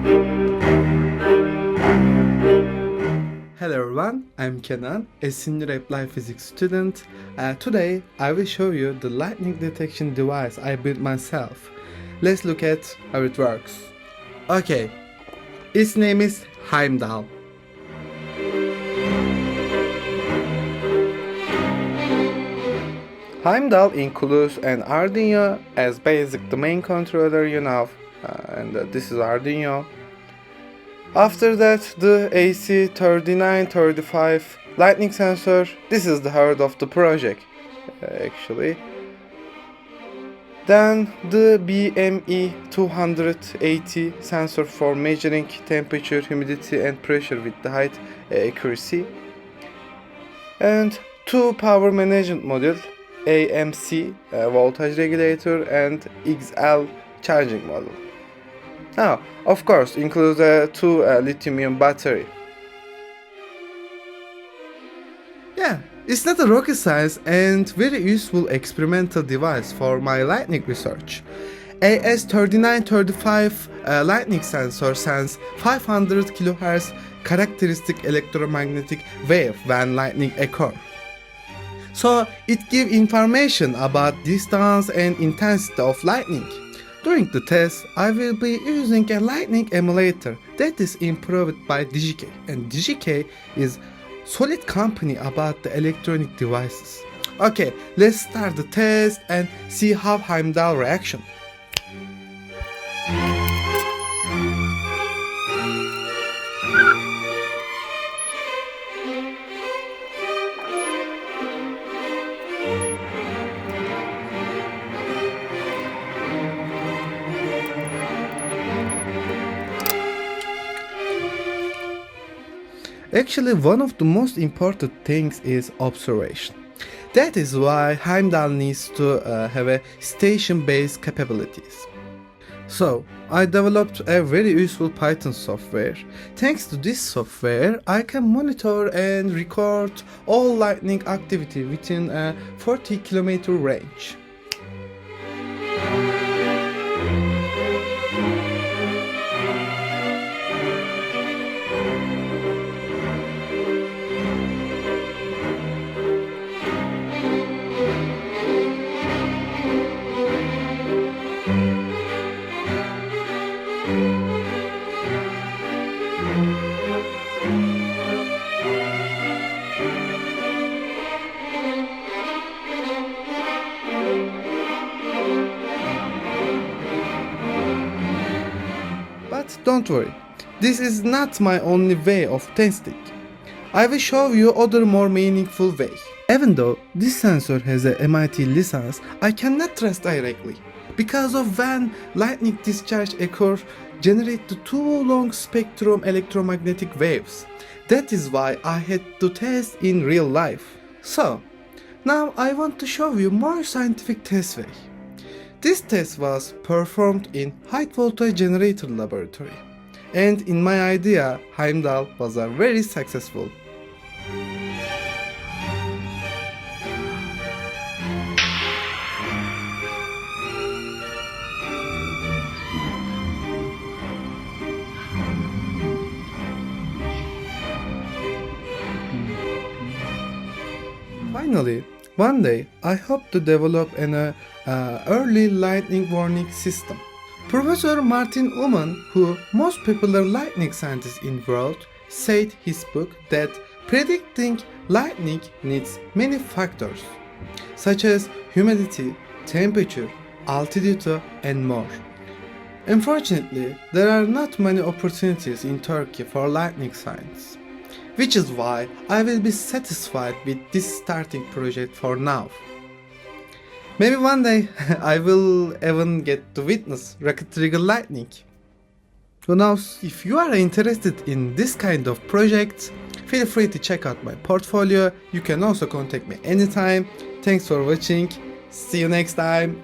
Hello everyone, I'm Kenan, a senior applied physics student. Today I will show you the lightning detection device I built myself. Let's look at how it works. Okay, its name is Heimdall. Heimdall includes an Arduino as basic the main controller you know, and this is Arduino. After that, the AC3935 lightning sensor. This is the heart of the project, actually. Then the BME280 sensor for measuring temperature, humidity and pressure with the high accuracy. And two power management module, AMC voltage regulator and XL charging module. Now, of course, includes a two lithium battery. Yeah, it's not a rocket science and very useful experimental device for my lightning research. AS3935 lightning sensor sends 500 kHz characteristic electromagnetic wave when lightning occurs. So it gives information about distance and intensity of lightning. During the test, I will be using a lightning emulator that is improved by Discharge, and Discharge is solid company about the electronic devices. Okay, let's start the test and see how Heimdall reaction. Actually, one of the most important things is observation. That is why Heimdall needs to have a station-based capabilities. So, I developed a very useful Python software. Thanks to this software, I can monitor and record all lightning activity within a 40 km range. But don't worry, this is not my only way of testing. I will show you other more meaningful way. Even though this sensor has a MIT license, I cannot trust directly. Because of when lightning discharge occurs, generate the two long spectrum electromagnetic waves. That is why I had to test in real life. So, now I want to show you more scientific test way. This test was performed in high voltage generator laboratory. And in my idea, Heimdall was a very successful. Finally, one day I hope to develop an early lightning warning system. Professor Martin Ullman, who most popular lightning scientist in world, said his book that predicting lightning needs many factors, such as humidity, temperature, altitude, and more. Unfortunately, there are not many opportunities in Turkey for lightning science, which is why I will be satisfied with this starting project for now. Maybe one day I will even get to witness rocket trigger lightning. Who knows? If you are interested in this kind of project, feel free to check out my portfolio. You can also contact me anytime. Thanks for watching. See you next time.